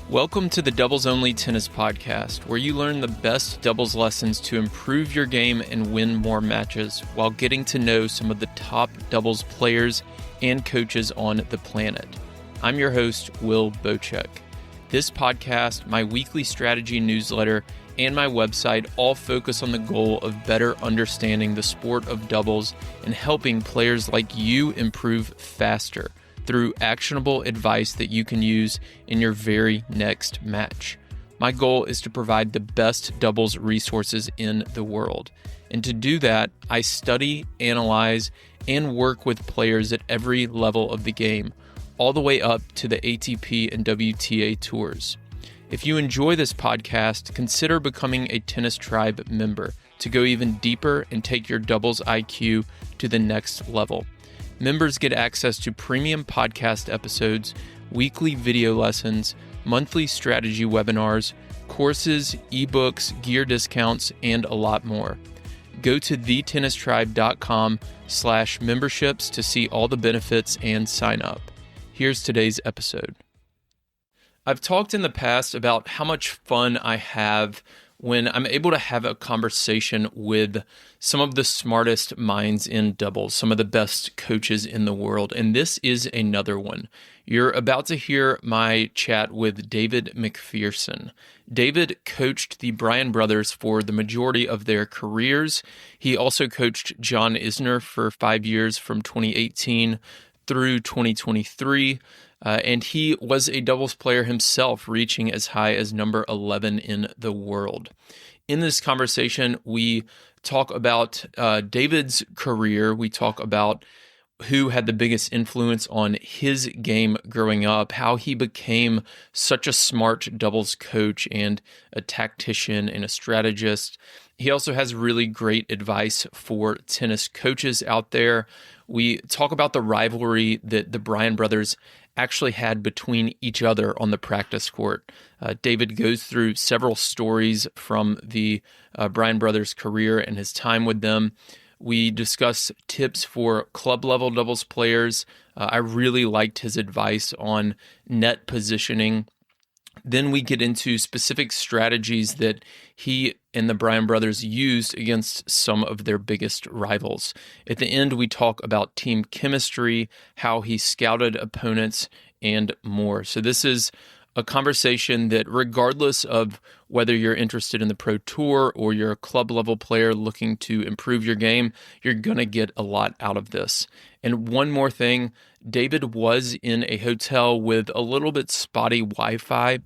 Welcome to the Doubles Only Tennis Podcast, where you learn the best doubles lessons to improve your game and win more matches while getting to know some of the top doubles players and coaches on the planet. I'm your host, Will Bochek. This podcast, my weekly strategy newsletter, and my website all focus on the goal of better understanding the sport of doubles and helping players like you improve faster through actionable advice that you can use in your very next match. My goal is to provide the best doubles resources in the world. And to do that, I study, analyze, and work with players at every level of the game, all the way up to the ATP and WTA tours. If you enjoy this podcast, consider becoming a Tennis Tribe member to go even deeper and take your doubles IQ to the next level. Members get access to premium podcast episodes, weekly video lessons, monthly strategy webinars, courses, ebooks, gear discounts, and a lot more. Go to thetennistribe.com/memberships to see all the benefits and sign up. Here's today's episode. I've talked in the past about how much fun I have when I'm able to have a conversation with some of the smartest minds in doubles, some of the best coaches in the world, and this is another one. You're about to hear my chat with David Macpherson. David coached the Bryan Brothers for the majority of their careers. He also coached John Isner for 5 years from 2018 through 2023. And he was a doubles player himself, reaching as high as number 11 in the world. In this conversation, we talk about David's career. We talk about who had the biggest influence on his game growing up, how he became such a smart doubles coach and a tactician and a strategist. He also has really great advice for tennis coaches out there. We talk about the rivalry that the Bryan brothers actually had between each other on the practice court. David goes through several stories from the Bryan brothers' career and his time with them. We discuss tips for club-level doubles players. I really liked his advice on net positioning. Then we get into specific strategies that he and the Bryan brothers used against some of their biggest rivals. At the end, we talk about team chemistry, how he scouted opponents, and more. So this is a conversation that, regardless of whether you're interested in the Pro Tour or you're a club-level player looking to improve your game, you're going to get a lot out of this. And one more thing, David was in a hotel with a little bit spotty Wi-Fi.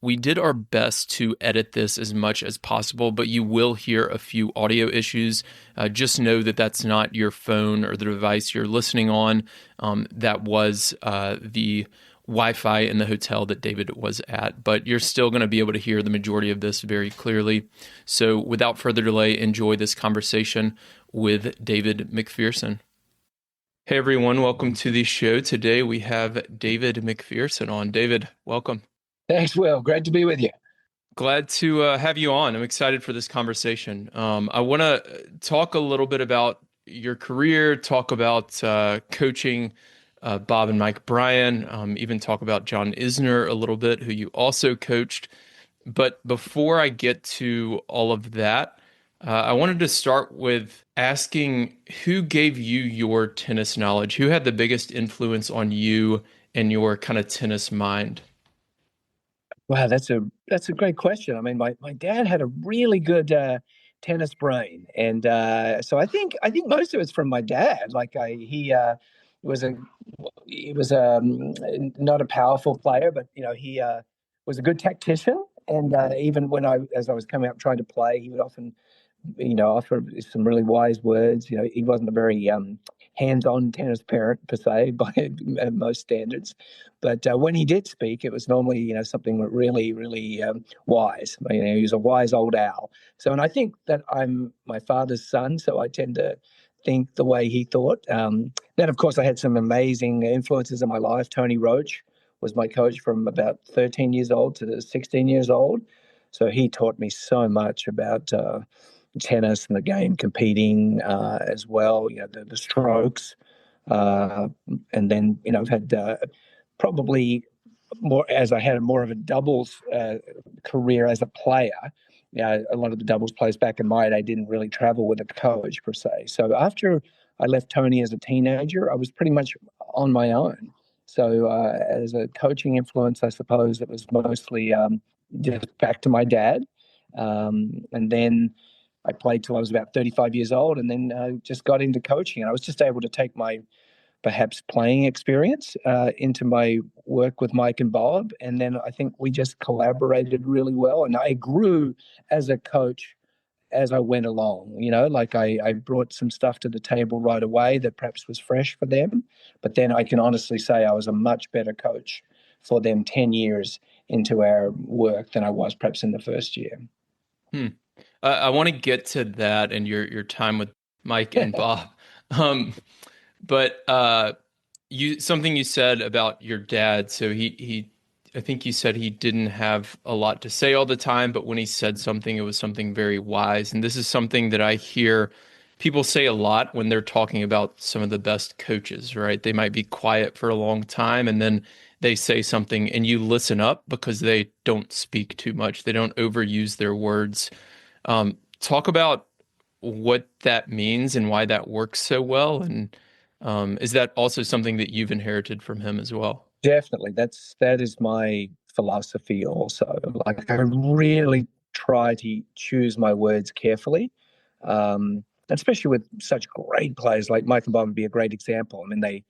We did our best to edit this as much as possible, but you will hear a few audio issues. Just know that that's not your phone or the device you're listening on. That was the Wi-Fi in the hotel that David was at, but you're still going to be able to hear the majority of this very clearly. So without further delay, enjoy this conversation with David Macpherson. Hey everyone, welcome to the show. Today we have David Macpherson on. David, welcome. Thanks, Will. Great to be with you. Glad to have you on. I'm excited for this conversation. I want to talk a little bit about your career, talk about coaching Bob and Mike Bryan, even talk about John Isner a little bit, who you also coached. But before I get to all of that, I wanted to start with asking who gave you your tennis knowledge? Who had the biggest influence on you and your kind of tennis mind? Wow, that's a great question. I mean, my dad had a really good tennis brain, and so I think most of it's from my dad. Like he was not a powerful player, but he was a good tactician. And even as I was coming up trying to play, he would often offer some really wise words. He wasn't a very hands-on tennis parent per se by most standards, but when he did speak, it was normally something really, really wise. He was a wise old owl. So, and I think that I'm my father's son, so I tend to think the way he thought. Then, of course, I had some amazing influences in my life. Tony Roach was my coach from about 13 years old to 16 years old. So he taught me so much about tennis and the game, competing as well, the strokes. And then, I've had probably more as I had more of a doubles career as a player. A lot of the doubles players back in my day didn't really travel with a coach per se. So after I left Tony as a teenager, I was pretty much on my own. So as a coaching influence, I suppose it was mostly just back to my dad. And then I played till I was about 35 years old, and then just got into coaching. And I was just able to take my perhaps playing experience into my work with Mike and Bob. And then I think we just collaborated really well. And I grew as a coach as I went along, like I brought some stuff to the table right away that perhaps was fresh for them. But then I can honestly say I was a much better coach for them 10 years into our work than I was perhaps in the first year. I want to get to that and your time with Mike and Bob. But something you said about your dad. So I think you said he didn't have a lot to say all the time, but when he said something, it was something very wise. And this is something that I hear people say a lot when they're talking about some of the best coaches, right? They might be quiet for a long time and then they say something and you listen up because they don't speak too much. They don't overuse their words. Talk about what that means and why that works so well. And is that also something that you've inherited from him as well? Definitely. That is my philosophy also. Like I really try to choose my words carefully. Especially with such great players like Mike and Bob would be a great example. I mean, they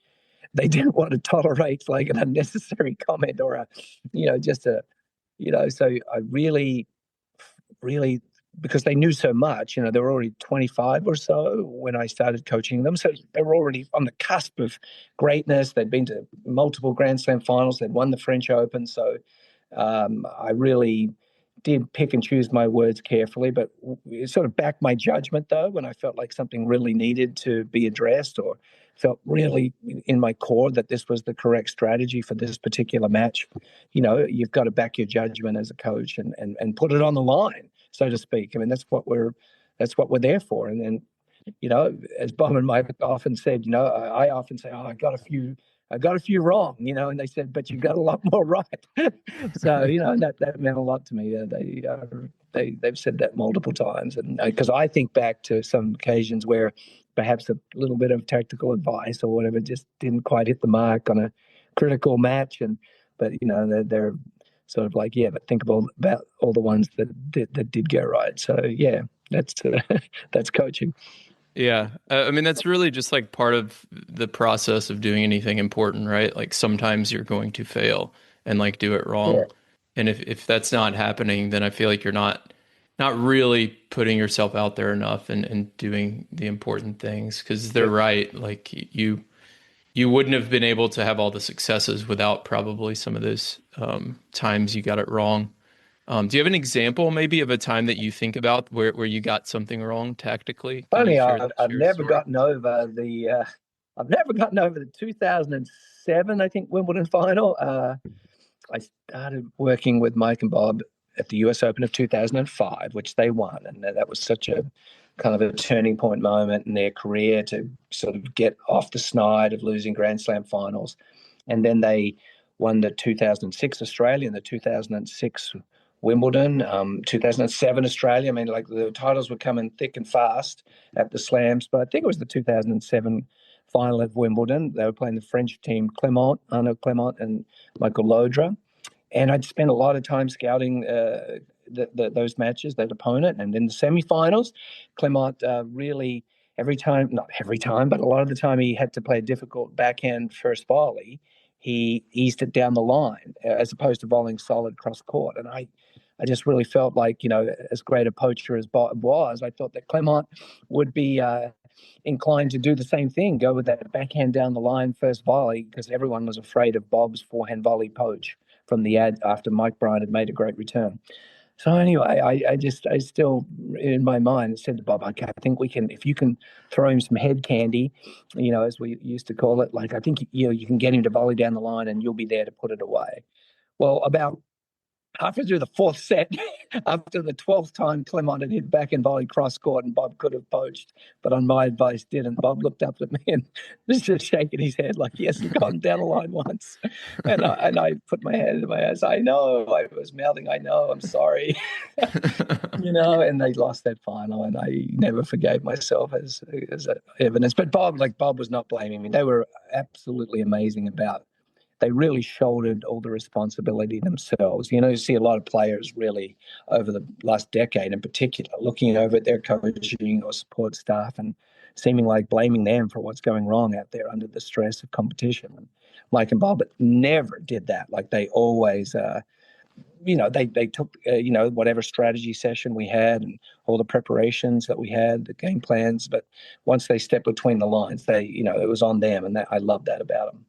didn't want to tolerate like an unnecessary comment or just so I really, really, because they knew so much, they were already 25 or so when I started coaching them. So they were already on the cusp of greatness. They'd been to multiple Grand Slam finals. They'd won the French Open. So I really did pick and choose my words carefully, but it sort of backed my judgment, though, when I felt like something really needed to be addressed or felt really in my core that this was the correct strategy for this particular match. You've got to back your judgment as a coach and put it on the line, so to speak. I mean, that's what we're there for. And then, as Bob and Mike often said, I often say, oh, I got a few wrong, and they said, but you got a lot more right. So, that meant a lot to me. They've said that multiple times. And because I think back to some occasions where perhaps a little bit of tactical advice or whatever just didn't quite hit the mark on a critical match. But they're sort of like, yeah, but think about all the ones that did go right. So, yeah, that's coaching. Yeah. I mean, that's really just like part of the process of doing anything important, right? Like sometimes you're going to fail and like do it wrong. Yeah. And if that's not happening, then I feel like you're not really putting yourself out there enough and doing the important things because they're right. Like you wouldn't have been able to have all the successes without probably some of those times you got it wrong. Do you have an example maybe of a time that you think about where you got something wrong tactically? Can you Funny, share I've a never story? gotten over the 2007, I think, Wimbledon final. I started working with Mike and Bob at the US Open of 2005, which they won. And that was such a kind of a turning point moment in their career to sort of get off the snide of losing Grand Slam finals. And then they won the 2006 Australian, the 2006 Wimbledon, 2007 Australia. I mean, like the titles were coming thick and fast at the slams, but I think it was the 2007 final of Wimbledon. They were playing the French team, Arnaud Clément and Michael Laudrup. And I'd spent a lot of time scouting those matches, that opponent. And in the semifinals, Clément really, not every time, but a lot of the time he had to play a difficult backhand first volley. He eased it down the line as opposed to volleying solid cross court. And I just really felt like, as great a poacher as Bob was, I thought that Clément would be inclined to do the same thing, go with that backhand down the line first volley, because everyone was afraid of Bob's forehand volley poach from the ad after Mike Bryan had made a great return. So anyway, I still, in my mind, said to Bob, okay, I think we can, if you can throw him some head candy, as we used to call it, like I think, you can get him to volley down the line and you'll be there to put it away. Well, about halfway through the fourth set, after the 12th time, Clement had hit back and volley cross court, and Bob could have poached, but on my advice didn't. Bob looked up at me and was just shaking his head like he hasn't gone down the line once. And I put my hand in my eyes. I know. I was mouthing, I know, I'm sorry. And they lost that final, and I never forgave myself as evidence. But Bob was not blaming me. They were absolutely amazing about. They really shouldered all the responsibility themselves. You see a lot of players really over the last decade in particular looking over at their coaching or support staff and seeming like blaming them for what's going wrong out there under the stress of competition. And Mike and Bob never did that. Like they always, they took, whatever strategy session we had and all the preparations that we had, the game plans. But once they stepped between the lines, it was on them. And I love that about them.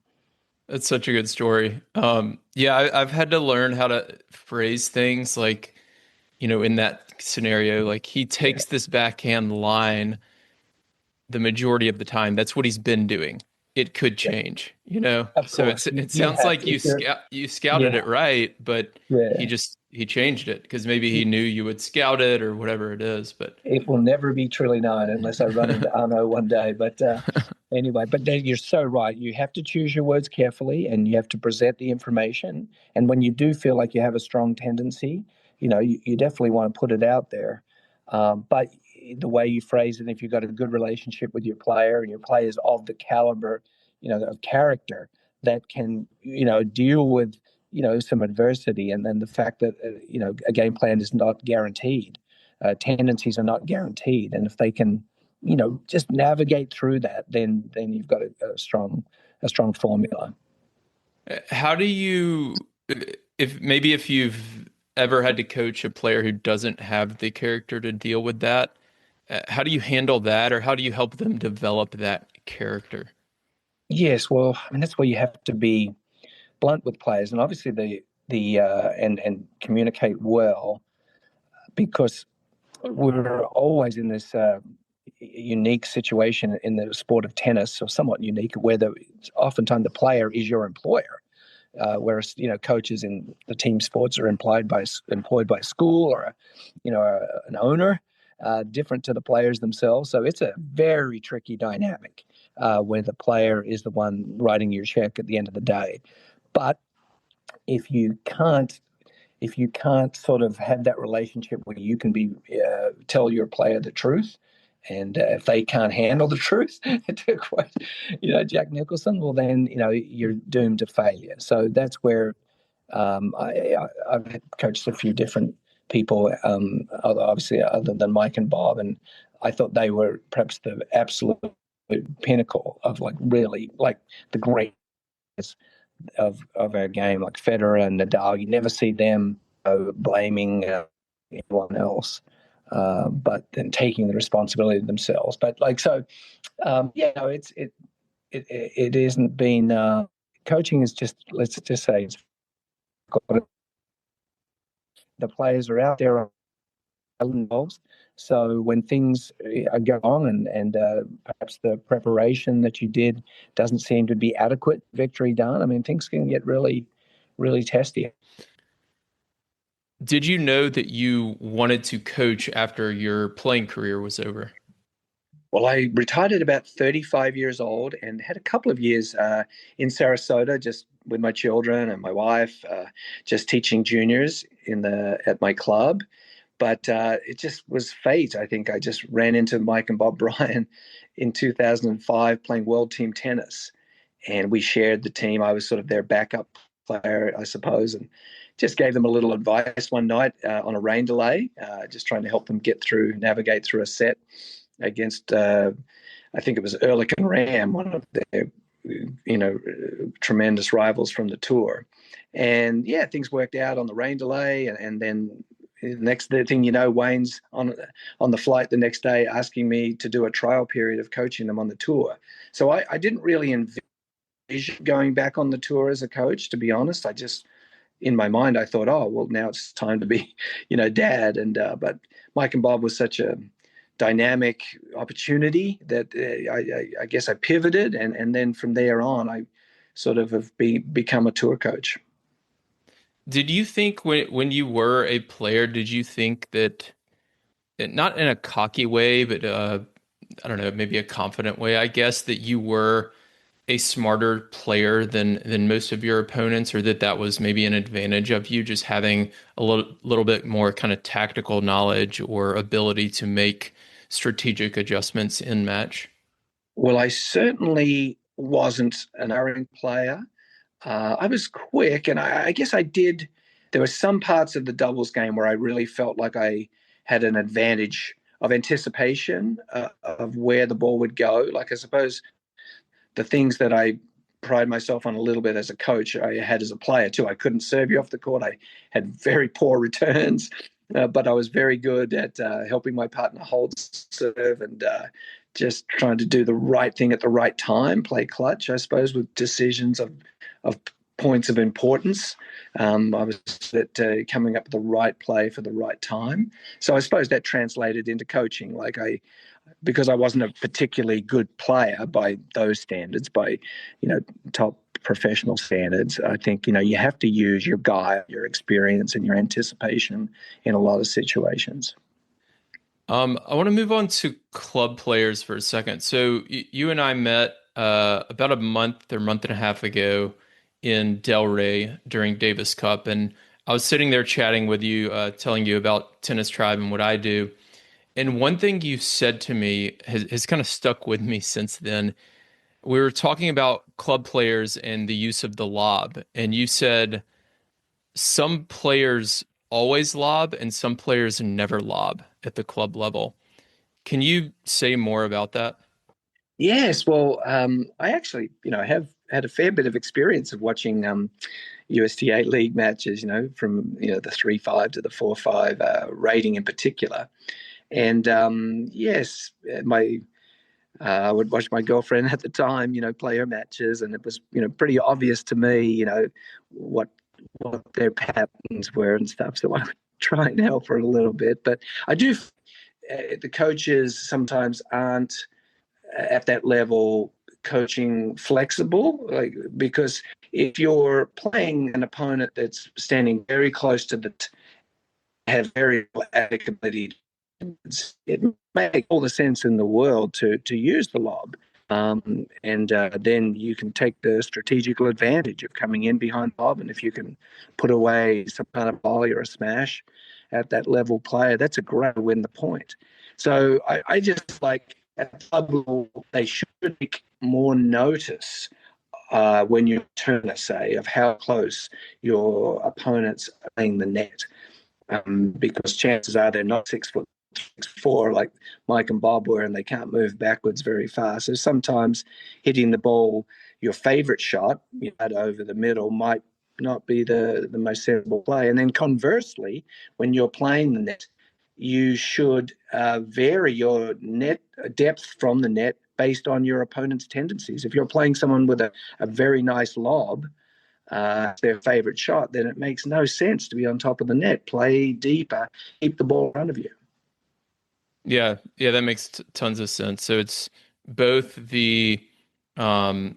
That's such a good story. I've had to learn how to phrase things like, in that scenario, like he takes this backhand line the majority of the time. That's what he's been doing. It could change, So it sounds like you scouted it right, but he changed it because maybe he knew you would scout it or whatever it is. But it will never be truly known unless I run into Arno one day. But anyway, but you're so right. You have to choose your words carefully, and you have to present the information. And when you do feel like you have a strong tendency, you definitely want to put it out there. But the way you phrase it, if you've got a good relationship with your player and your players of the caliber, of character that can, deal with, some adversity, and then the fact that, a game plan is not guaranteed. Tendencies are not guaranteed. And if they can, just navigate through that, then you've got a strong formula. How do you, if you've ever had to coach a player who doesn't have the character to deal with that, how do you handle that, or how do you help them develop that character? Yes, well, I mean, that's where you have to be blunt with players, and obviously and communicate well, because we're always in this unique situation in the sport of tennis, or somewhat unique, where oftentimes the player is your employer. Whereas coaches in the team sports are employed by a school or an owner, different to the players themselves. So it's a very tricky dynamic where the player is the one writing your check at the end of the day. But if you can't sort of have that relationship where you can tell your player the truth, and if they can't handle the truth, to quote, Jack Nicholson, well then, you're doomed to failure. So that's where I've coached a few different people, obviously other than Mike and Bob, and I thought they were perhaps the absolute pinnacle of really the greatness of our game, like Federer and Nadal. You never see them blaming anyone else, but then taking the responsibility themselves. But it isn't been coaching is just, let's just say, the players are out there involved. So when things go wrong and perhaps the preparation that you did doesn't seem to be adequate, victory done, I mean, things can get really, really testy. Did you know that you wanted to coach after your playing career was over? Well, I retired at about 35 years old and had a couple of years in Sarasota, just with my children and my wife, just teaching juniors at my club. But it just was fate. I think I just ran into Mike and Bob Bryan in 2005 playing world team tennis. And we shared the team. I was sort of their backup player, I suppose, and just gave them a little advice one night on a rain delay, just trying to help them navigate through a set against, I think it was Ehrlich and Ram, one of their, tremendous rivals from the tour. And yeah, things worked out on the rain delay, and then the next thing you know, Wayne's on the flight the next day asking me to do a trial period of coaching them on the tour. So I didn't really envision going back on the tour as a coach, to be honest. I just, in my mind, I thought, oh, well, now it's time to be, dad. And but Mike and Bob was such a dynamic opportunity that I guess I pivoted, and then from there on, I sort of have become a tour coach. Did you think when you were a player, did you think that, not in a cocky way, but I don't know, maybe a confident way, I guess, that you were a smarter player than most of your opponents, or that that was maybe an advantage of you just having a little bit more kind of tactical knowledge or ability to make strategic adjustments in match? Well, I certainly wasn't an erring player. I was quick, and I guess I did. There were some parts of the doubles game where I really felt like I had an advantage of anticipation of where the ball would go. Like, I suppose the things that I pride myself on a little bit as a coach, I had as a player too. I couldn't serve you off the court. I had very poor returns, but I was very good at helping my partner hold serve and just trying to do the right thing at the right time, play clutch, I suppose, with decisions of points of importance. I was at coming up with the right play for the right time. So I suppose that translated into coaching. Like because I wasn't a particularly good player by those standards, by, top professional standards, I think, you have to use your guile, your experience, and your anticipation in a lot of situations. I want to move on to club players for a second. So you and I met about a month or month and a half ago in Delray during Davis Cup, and I was sitting there chatting with you, telling you about Tennis Tribe and what I do. And one thing you said to me has kind of stuck with me since then. We were talking about club players and the use of the lob, and you said some players always lob and some players never lob at the club level. Can you say more about that? Yes, well, I actually, have had a fair bit of experience of watching USTA league matches, from the 3-5 to the 4-5 rating in particular. And yes, my I would watch my girlfriend at the time, play her matches, and it was, pretty obvious to me, what what their patterns were and stuff. So I would try and help her a little bit. But I do. The coaches sometimes aren't at that level coaching flexible, like, because if you're playing an opponent that's standing very close to the have very athletic ability, it makes all the sense in the world to use the lob. And then you can take the strategical advantage of coming in behind the lob. And if you can put away some kind of volley or a smash at that level player, that's a great way to win the point. So I just like at the club level, they should take more notice when you turn a say of how close your opponents are playing the net, because chances are they're not 6 foot 6'4" like Mike and Bob were, and they can't move backwards very far. So sometimes hitting the ball, your favorite shot, over the middle, might not be the most sensible play. And then conversely, when you're playing the net, you should vary your net depth from the net based on your opponent's tendencies. If you're playing someone with a very nice lob, their favorite shot, then it makes no sense to be on top of the net. Play deeper, keep the ball in front of you. Yeah, yeah, that makes tons of sense. So it's both um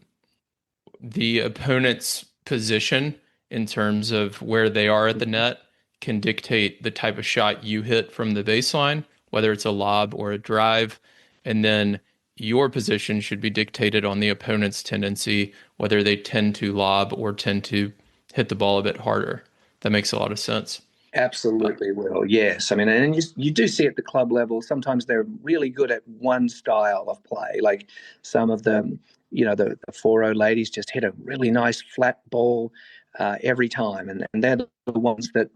the opponent's position in terms of where they are at the net can dictate the type of shot you hit from the baseline, whether it's a lob or a drive, and then your position should be dictated on the opponent's tendency, whether they tend to lob or tend to hit the ball a bit harder. That makes a lot of sense. Absolutely will. Yes. I mean, and you do see at the club level, sometimes they're really good at one style of play. Like some of them, the 4-0 ladies just hit a really nice flat ball every time. And they're the ones that,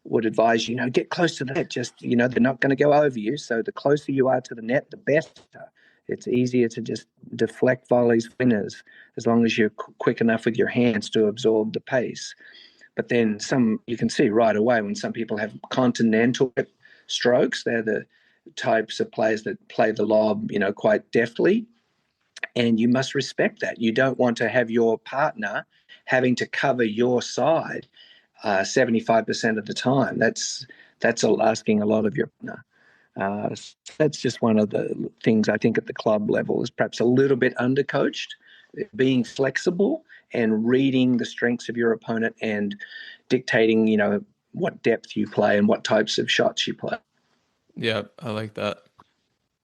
would advise, get close to the net. Just, they're not going to go over you. So the closer you are to the net, the better. It's easier to just deflect volleys, winners, as long as you're quick enough with your hands to absorb the pace. But then you can see right away when some people have continental strokes, they're the types of players that play the lob, quite deftly. And you must respect that. You don't want to have your partner having to cover your side 75% of the time. That's asking a lot of your partner. That's just one of the things I think at the club level is perhaps a little bit undercoached. being flexible and reading the strengths of your opponent and dictating, what depth you play and what types of shots you play. Yeah, I like that.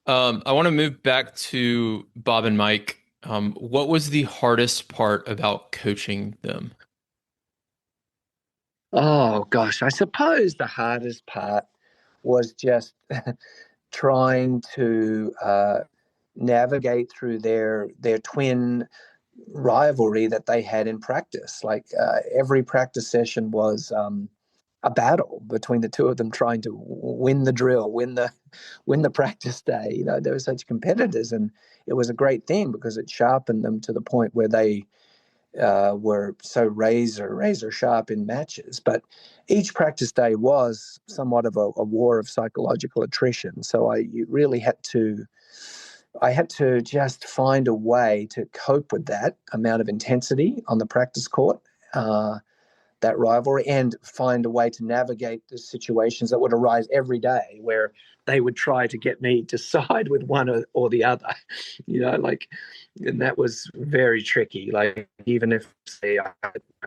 I want to move back to Bob and Mike. What was the hardest part about coaching them? Oh gosh, I suppose the hardest part was just trying to navigate through their twin rivalry that they had in practice. Like every practice session was a battle between the two of them, trying to win the drill, win the practice day. They were such competitors, and it was a great thing because it sharpened them to the point where they were so razor sharp in matches. But each practice day was somewhat of a war of psychological attrition. So I had to just find a way to cope with that amount of intensity on the practice court, that rivalry, and find a way to navigate the situations that would arise every day where they would try to get me to side with one or the other, and that was very tricky. Like, even if, say, I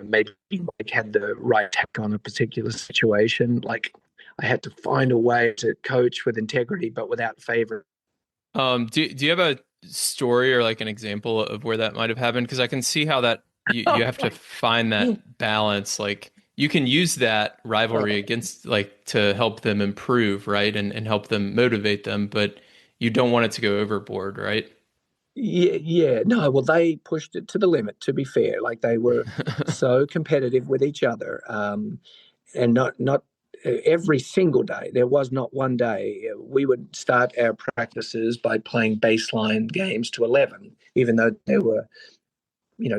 maybe had the right take on a particular situation, like I had to find a way to coach with integrity, but without favor. Do you have a story or like an example of where that might have happened? Because I can see how that you have to find that balance. Like you can use that rivalry against like to help them improve, right? And help them motivate them, but you don't want it to go overboard, right? Yeah. No, well, they pushed it to the limit, to be fair. Like, they were so competitive with each other, and not every single day. There was not one day. We would start our practices by playing baseline games to 11, even though they were,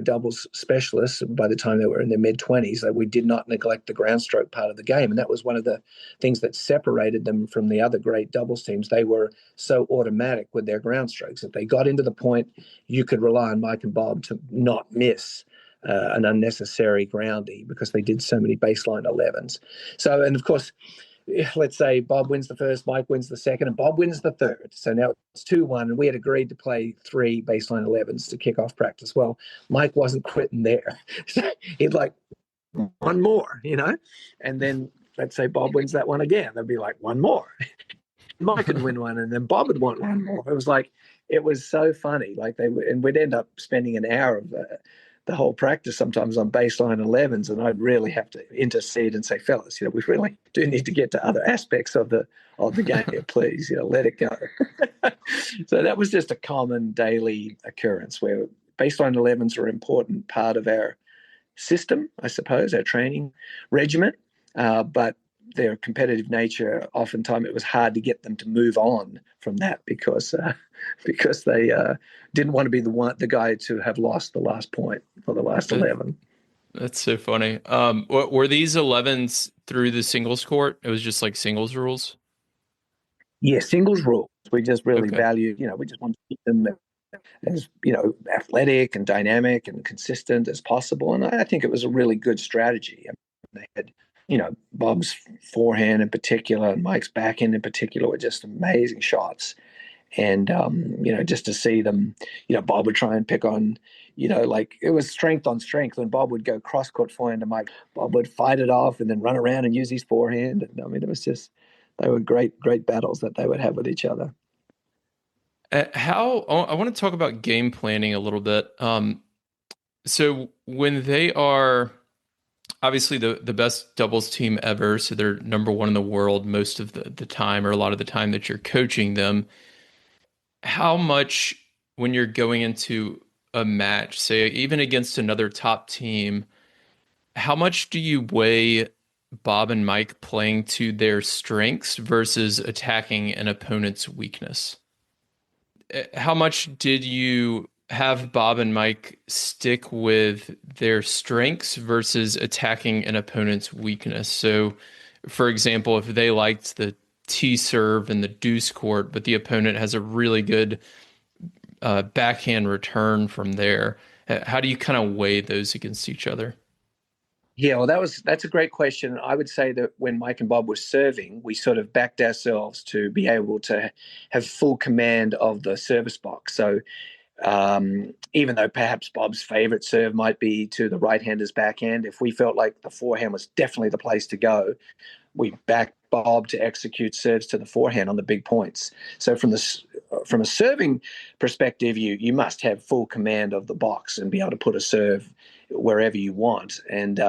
doubles specialists by the time they were in their mid-20s. That we did not neglect the groundstroke part of the game, and that was one of the things that separated them from the other great doubles teams. They were so automatic with their groundstrokes that they got into the point, you could rely on Mike and Bob to not miss an unnecessary groundie because they did so many baseline 11s. So, and of course, let's say Bob wins the first, Mike wins the second, and Bob wins the third. So now it's 2-1, and we had agreed to play 3 baseline 11s to kick off practice. Well, Mike wasn't quitting there. So he'd like, one more, and then let's say Bob wins that one again. There'd be like, one more. Mike would win one, and then Bob would want one more. It was so funny. Like, and we'd end up spending an hour of the whole practice sometimes on baseline 11s, and I'd really have to intercede and say, fellas, we really do need to get to other aspects of the game here, please, let it go. So that was just a common daily occurrence where baseline 11s are an important part of our system, I suppose, our training regimen, but their competitive nature, oftentimes it was hard to get them to move on from that because they didn't want to be the guy to have lost the last point for the last 11. That's so funny. What were these 11s through the singles court? It was just like singles rules? Yeah, singles rules. We just really Okay. valued, we just wanted to keep them as, athletic and dynamic and consistent as possible. And I think it was a really good strategy. I mean, they had, Bob's forehand in particular and Mike's backhand in particular were just amazing shots. And, just to see them, Bob would try and pick on, like it was strength on strength. When Bob would go cross court forehand to Mike, Bob would fight it off and then run around and use his forehand. And I mean, it was just, they were great battles that they would have with each other. I want to talk about game planning a little bit. So when they are obviously the best doubles team ever, so they're number one in the world most of the time, or a lot of the time that you're coaching them, how much when you're going into a match, say even against another top team, how much do you weigh Bob and Mike playing to their strengths versus attacking an opponent's weakness? How much did you have Bob and Mike stick with their strengths versus attacking an opponent's weakness? So, for example, if they liked the T serve and the deuce court, but the opponent has a really good backhand return from there, how do you kind of weigh those against each other? Yeah, well, that's a great question. I would say that when Mike and Bob were serving, we sort of backed ourselves to be able to have full command of the service box. So Even though perhaps Bob's favorite serve might be to the right-hander's backhand, if we felt like the forehand was definitely the place to go, we backed Bob to execute serves to the forehand on the big points. So from a serving perspective, you must have full command of the box and be able to put a serve wherever you want, and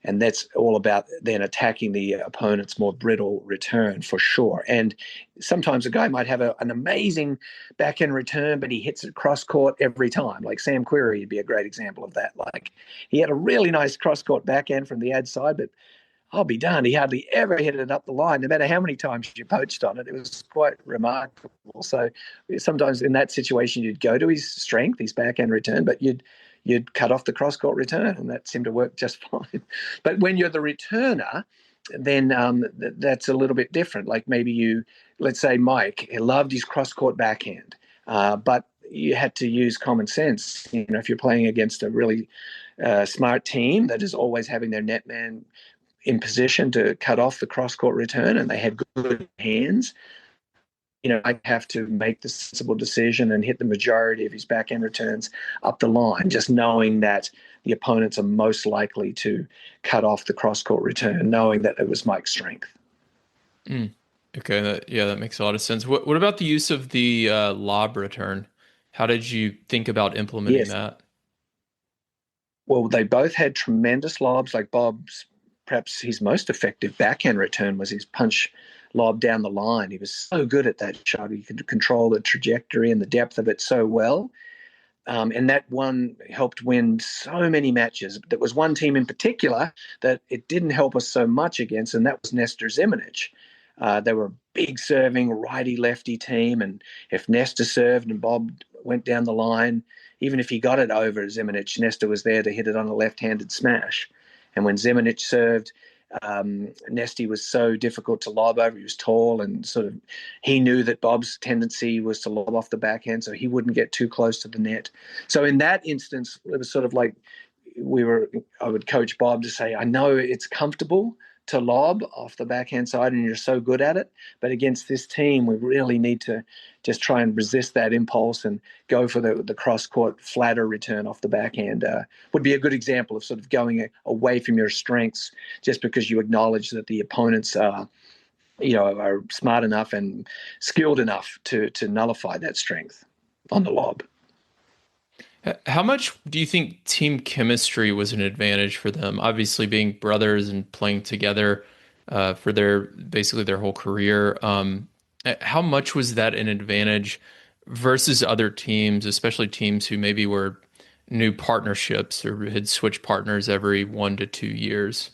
that's all about then attacking the opponent's more brittle return for sure. And sometimes a guy might have an amazing backhand return, but he hits it cross court every time. Like Sam Querrey would be a great example of that. Like he had a really nice cross court backhand from the ad side, but I'll be darned, he hardly ever hit it up the line, no matter how many times you poached on it. It was quite remarkable. So sometimes in that situation, you'd go to his strength, his backhand return, but you'd cut off the cross-court return, and that seemed to work just fine. But when you're the returner, then that's a little bit different. Like maybe let's say Mike, he loved his cross-court backhand, but you had to use common sense. If you're playing against a really smart team that is always having their net man in position to cut off the cross-court return, and they had good hands, I'd have to make the sensible decision and hit the majority of his backhand returns up the line, just knowing that the opponents are most likely to cut off the cross-court return, knowing that it was Mike's strength. Okay, that makes a lot of sense. What about the use of the lob return? How did you think about implementing that? Well, they both had tremendous lobs. Like Bob's, perhaps his most effective backhand return was his punch lob down the line. He was so good at that shot. He could control the trajectory and the depth of it so well. And that one helped win so many matches. There was one team in particular that it didn't help us so much against, and that was Nestor Zimonjic. They were a big serving righty-lefty team, and if Nestor served and Bob went down the line, even if he got it over Zimonjic, Nestor was there to hit it on a left-handed smash. And when Zimonjic served, Nesty was so difficult to lob over. He was tall, and he knew that Bob's tendency was to lob off the backhand, so he wouldn't get too close to the net. So in that instance, it was sort of like I would coach Bob to say, I know it's comfortable to lob off the backhand side and you're so good at it, but against this team, we really need to just try and resist that impulse and go for the cross-court flatter return off the backhand. Would be a good example of sort of going away from your strengths just because you acknowledge that the opponents are smart enough and skilled enough to nullify that strength on the lob. How much do you think team chemistry was an advantage for them? Obviously, being brothers and playing together for basically their whole career. How much was that an advantage versus other teams, especially teams who maybe were new partnerships or had switched partners every 1 to 2 years?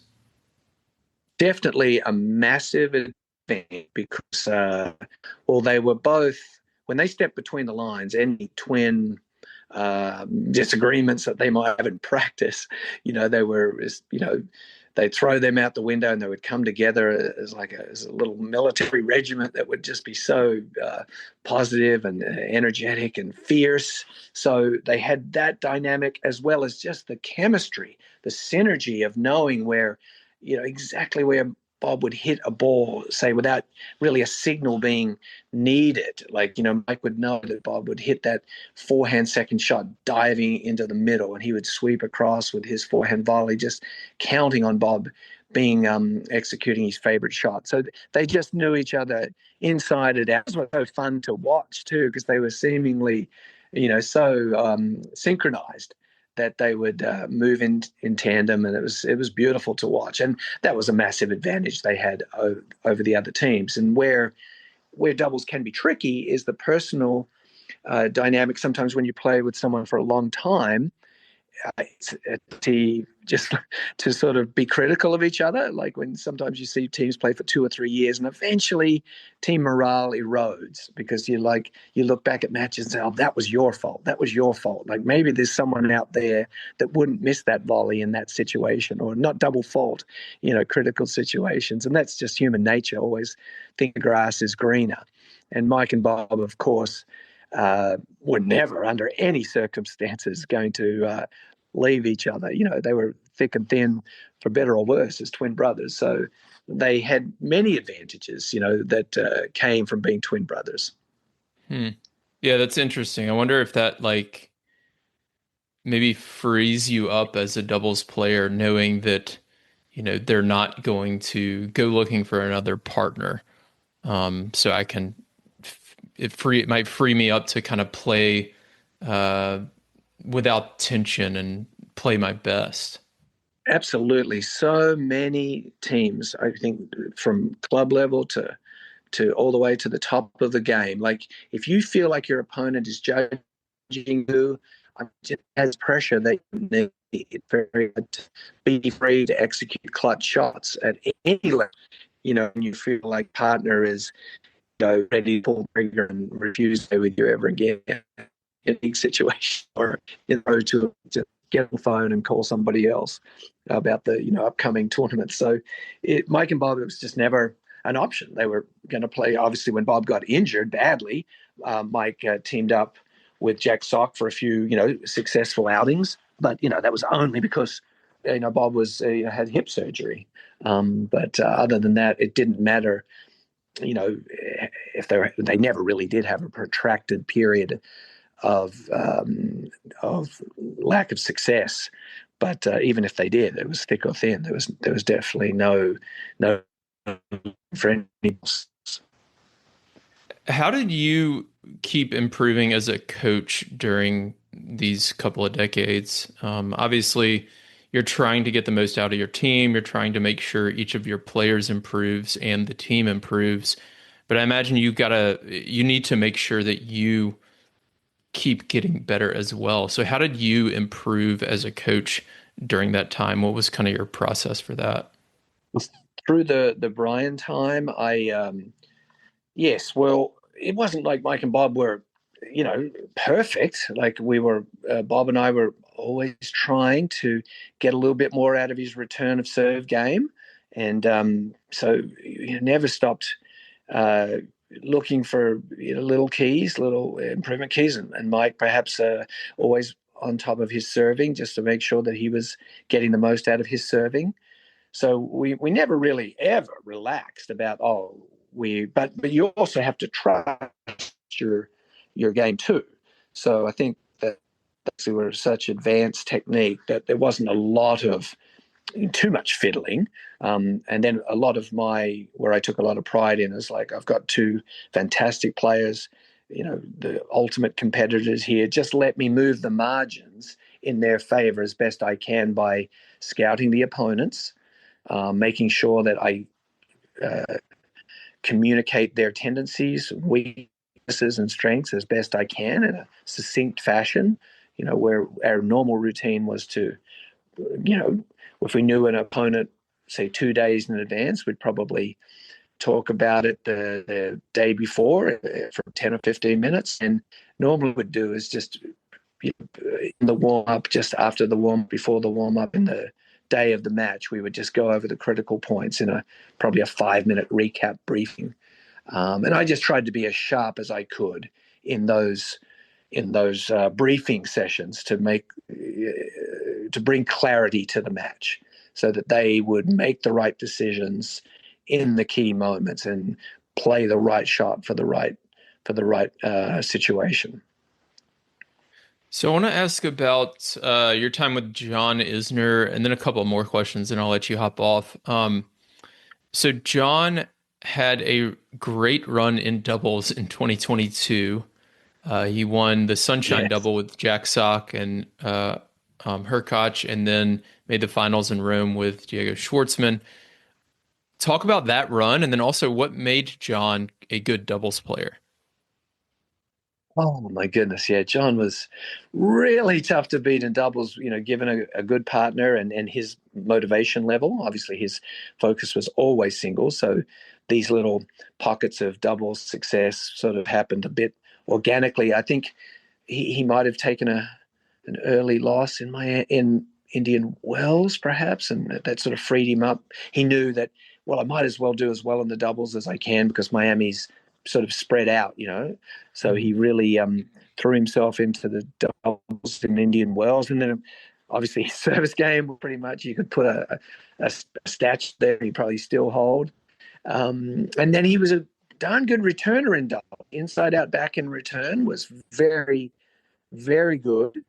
Definitely a massive advantage because, they were both, when they stepped between the lines, any twin disagreements that they might have in practice, they'd throw them out the window and they would come together as a little military regiment that would just be so positive and energetic and fierce. So they had that dynamic as well as just the chemistry, the synergy of knowing where, exactly where Bob would hit a ball, say, without really a signal being needed. Mike would know that Bob would hit that forehand second shot diving into the middle, and he would sweep across with his forehand volley, just counting on Bob being executing his favorite shot. So they just knew each other inside and out. It was so fun to watch too, because they were seemingly, so synchronized that they would move in tandem, and it was beautiful to watch. And that was a massive advantage they had over the other teams. And where doubles can be tricky is the personal dynamic. Sometimes when you play with someone for a long time, it's just to sort of be critical of each other. Like when sometimes you see teams play for 2 or 3 years and eventually team morale erodes because you look back at matches and say, oh, that was your fault. That was your fault. Like maybe there's someone out there that wouldn't miss that volley in that situation, or not double fault, critical situations. And that's just human nature. Always think the grass is greener. And Mike and Bob, of course, were never under any circumstances going to leave each other. They were thick and thin, for better or worse, as twin brothers. So they had many advantages, that came from being twin brothers. Yeah, that's interesting. I wonder if that like maybe frees you up as a doubles player, knowing that, they're not going to go looking for another partner. So I can, it might free me up to kind of play uh, without tension and play my best. Absolutely. So many teams, I think, from club level to all the way to the top of the game. Like if you feel like your opponent is judging you, just has pressure, they need it very hard to be free to execute clutch shots at any level. And you feel like partner is ready to pull the trigger and refuse to play with you ever again in a big situation, or to get on the phone and call somebody else about the upcoming tournament. So Mike and Bob, it was just never an option. They were going to play. Obviously, when Bob got injured badly, Mike teamed up with Jack Sock for a few successful outings, but that was only because Bob was had hip surgery. But other than that, it didn't matter. If they never really did have a protracted period of lack of success. But even if they did, it was thick or thin. There was definitely no for any. How did you keep improving as a coach during these couple of decades? Obviously, you're trying to get the most out of your team. You're trying to make sure each of your players improves and the team improves. But I imagine you need to make sure that you keep getting better as well. So how did you improve as a coach during that time? What was kind of your process for that? Through the Bryan time, yes, well, it wasn't like Mike and Bob were, perfect. Like we were, Bob and I were always trying to get a little bit more out of his return of serve game, and so he never stopped uh, looking for little keys, little improvement keys, and Mike perhaps always on top of his serving just to make sure that he was getting the most out of his serving. So we never really ever relaxed about but you also have to trust your game too. So I think that we were such advanced technique that there wasn't a lot of too much fiddling. And then a lot of where I took a lot of pride in is like, I've got two fantastic players, the ultimate competitors here. Just let me move the margins in their favor as best I can by scouting the opponents, making sure that I uh, communicate their tendencies, weaknesses, and strengths as best I can in a succinct fashion. Where our normal routine was to, if we knew an opponent, say 2 days in advance, we'd probably talk about it the day before for 10 or 15 minutes. And normally what we'd do is just in the warm up, just after the warm, before the warm up, in the day of the match, we would just go over the critical points in probably a 5-minute recap briefing. And I just tried to be as sharp as I could in those briefing sessions to bring clarity to the match, so that they would make the right decisions in the key moments and play the right shot for the right situation. So I want to ask about your time with John Isner, and then a couple more questions, and I'll let you hop off. So John had a great run in doubles in 2022. He won the Sunshine Yes. Double with Jack Sock and Herkoch, and then made the finals in Rome with Diego Schwartzman. Talk about that run, and then also what made John a good doubles player. Oh my goodness, yeah. John was really tough to beat in doubles, given a good partner and his motivation level. Obviously, his focus was always singles. So these little pockets of doubles success sort of happened a bit organically. I think he might have taken an early loss in Indian Wells, perhaps, and that sort of freed him up. He knew that, well, I might as well do as well in the doubles as I can because Miami's sort of spread out. So he really threw himself into the doubles in Indian Wells, and then obviously his service game, pretty much you could put a statue there, he'd probably still hold. And then he was a darn good returner in double. Inside out back in return was very, very good.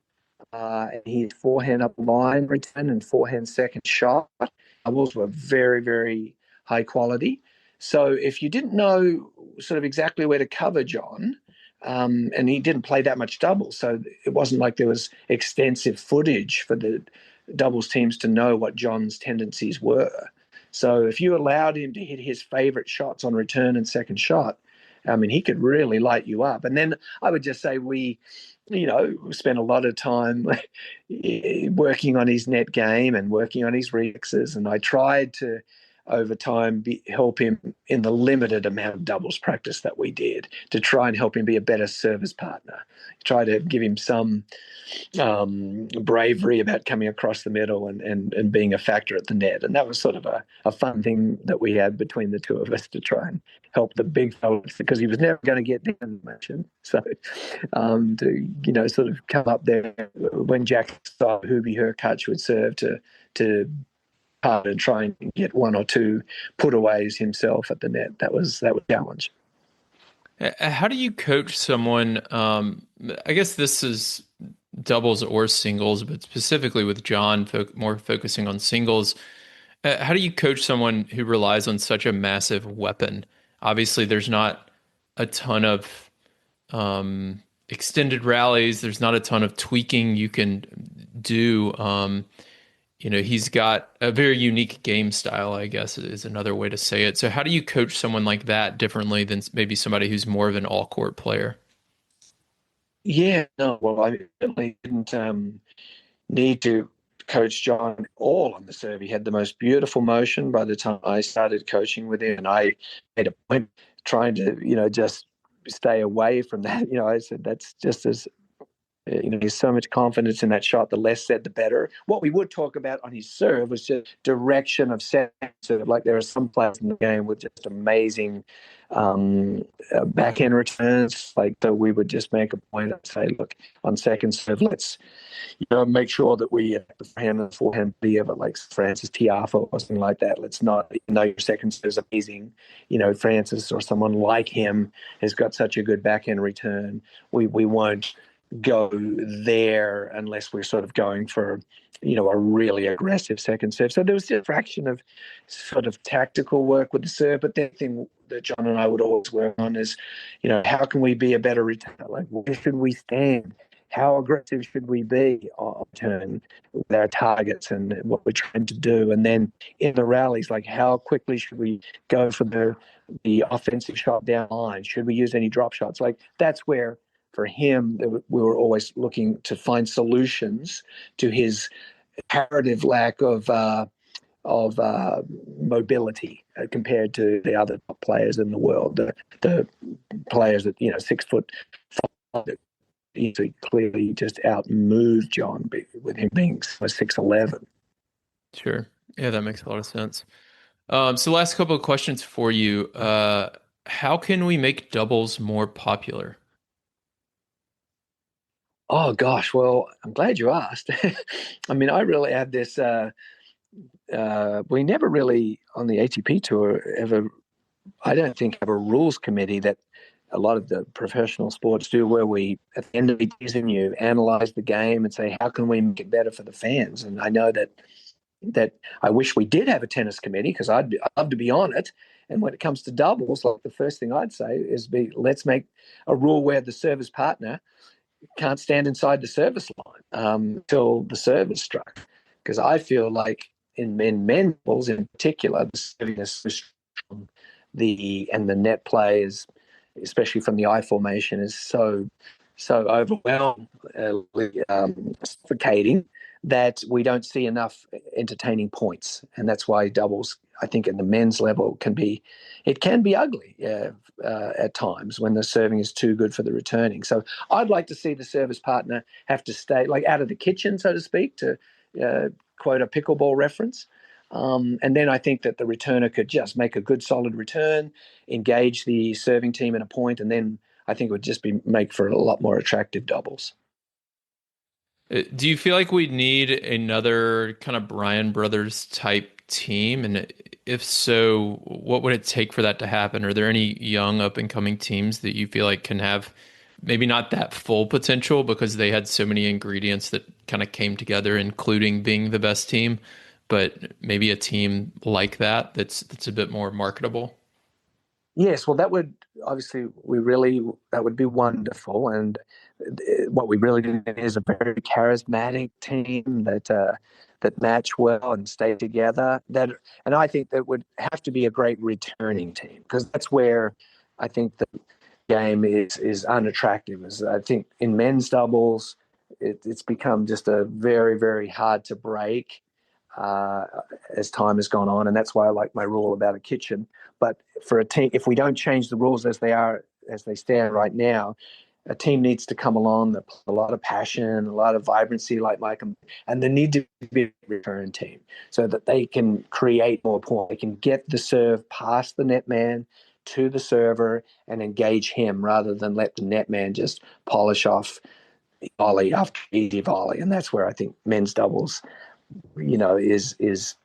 And his forehand up line return and forehand second shot doubles were very, very high quality. So if you didn't know sort of exactly where to cover John, and he didn't play that much doubles, so it wasn't like there was extensive footage for the doubles teams to know what John's tendencies were. So if you allowed him to hit his favorite shots on return and second shot, I mean, he could really light you up. And then I would just say we spent a lot of time working on his net game and working on his reflexes. And I tried to, over time, help him in the limited amount of doubles practice that we did to try and help him be a better service partner. Try to give him some bravery about coming across the middle and being a factor at the net. And that was sort of a fun thing that we had between the two of us to try and help the big fellas, because he was never going to get down much. And so to, sort of come up there when Jack saw Hubie Hurkacz would serve to hard and try and get one or two putaways himself at the net. That was a challenge. How do you coach someone? I guess this is doubles or singles, but specifically with John, more focusing on singles. How do you coach someone who relies on such a massive weapon? Obviously, there's not a ton of extended rallies. There's not a ton of tweaking you can do. He's got a very unique game style, I guess is another way to say it. So how do you coach someone like that differently than maybe somebody who's more of an all-court player? Yeah, no, well, I certainly didn't need to coach John all on the serve. He had the most beautiful motion by the time I started coaching with him, and I made a point trying to, just stay away from that. I said that's just as there's so much confidence in that shot. The less said, the better. What we would talk about on his serve was just direction of serve. Like there are some players in the game with just amazing backhand returns. Like so we would just make a point and say, look, on second serve, let's make sure that we hand and forehand be ever like Francis Tiafoe or something like that. Let's not, even though your second serve is amazing, Francis or someone like him has got such a good backhand return. We won't go there unless we're sort of going for a really aggressive second serve. So there was just a fraction of sort of tactical work with the serve, but the thing that John and I would always work on is how can we be a better returner? Like where should we stand? How aggressive should we be on turn with our targets and what we're trying to do? And then in the rallies, like how quickly should we go for the offensive shot down line? Should we use any drop shots? Like that's where for him, we were always looking to find solutions to his comparative lack of mobility compared to the other top players in the world. The players that 6'5" that clearly just outmoved John with him being 6'11". Sure, yeah, that makes a lot of sense. So, last couple of questions for you. How can we make doubles more popular? Oh gosh, well, I'm glad you asked. I mean, I really had this. We never really on the ATP tour ever. I don't think have a rules committee that a lot of the professional sports do, where we at the end of the season you analyze the game and say how can we make it better for the fans. And I know that I wish we did have a tennis committee because I'd love to be on it. And when it comes to doubles, like the first thing I'd say is let's make a rule where the service partner can't stand inside the service line until the serve is struck. Because I feel like in men's balls in particular, the serving is so strong, and the net play is, especially from the I formation, is so overwhelmingly suffocating that we don't see enough entertaining points. And that's why doubles, I think, at the men's level can be ugly at times when the serving is too good for the returning. So I'd like to see the service partner have to stay like out of the kitchen, so to speak, to quote a pickleball reference. And then I think that the returner could just make a good solid return, engage the serving team in a point, and then I think it would just make for a lot more attractive doubles. Do you feel like we need another kind of Bryan Brothers type team? And if so, what would it take for that to happen? Are there any young up and coming teams that you feel like can have maybe not that full potential because they had so many ingredients that kind of came together, including being the best team, but maybe a team like that's a bit more marketable? Yes, well, that would obviously that would be wonderful, and what we really need is a very charismatic team that match well and stay together. And I think that would have to be a great returning team, because that's where I think the game is unattractive. As I think in men's doubles, it's become just a very, very hard to break uh, as time has gone on, and that's why I like my rule about a kitchen. But for a team, if we don't change the rules as they stand right now, a team needs to come along that play a lot of passion, a lot of vibrancy, like Mike, and they need to be a return team so that they can create more points. They can get the serve past the net man to the server and engage him, rather than let the net man just polish off volley after easy volley. And that's where I think men's doubles, is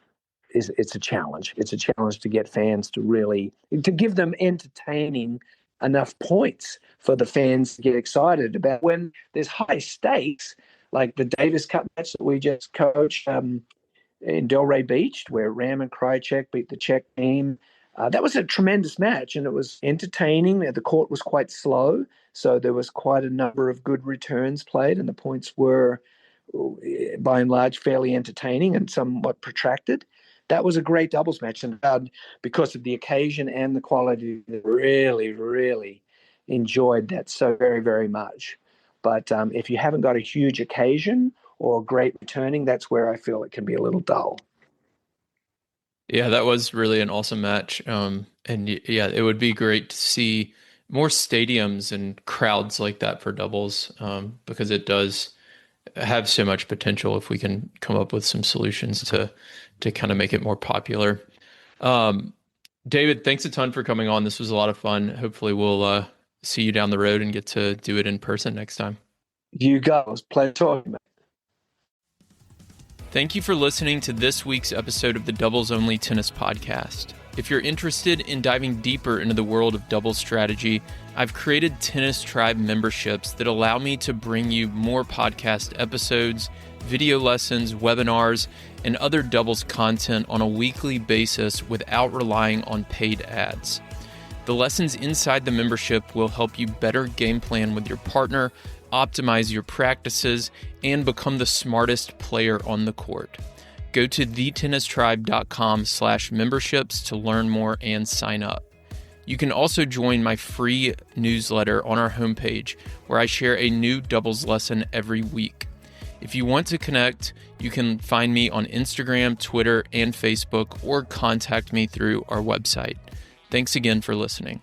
it's a challenge. It's a challenge to get fans to give them entertaining enough points for the fans to get excited about when there's high stakes, like the Davis Cup match that we just coached in Delray Beach, where Ram and Krychek beat the Czech team. That was a tremendous match, and it was entertaining. The court was quite slow, so there was quite a number of good returns played, and the points were, by and large, fairly entertaining and somewhat protracted. That was a great doubles match, and because of the occasion and the quality, really, really enjoyed that so very, very much. But if you haven't got a huge occasion or great returning, that's where I feel it can be a little dull. Yeah, that was really an awesome match. And yeah, it would be great to see more stadiums and crowds like that for doubles, because it does have so much potential if we can come up with some solutions to kind of make it more popular. David, thanks a ton for coming on. This was a lot of fun. Hopefully we'll see you down the road and get to do it in person next time. You guys, pleasure talking, mate. Thank you for listening to this week's episode of the Doubles Only Tennis Podcast. If you're interested in diving deeper into the world of doubles strategy, I've created Tennis Tribe memberships that allow me to bring you more podcast episodes, video lessons, webinars, and other doubles content on a weekly basis without relying on paid ads. The lessons inside the membership will help you better game plan with your partner, optimize your practices, and become the smartest player on the court. Go to thetennistribe.com/memberships to learn more and sign up. You can also join my free newsletter on our homepage, where I share a new doubles lesson every week. If you want to connect, you can find me on Instagram, Twitter, and Facebook, or contact me through our website. Thanks again for listening.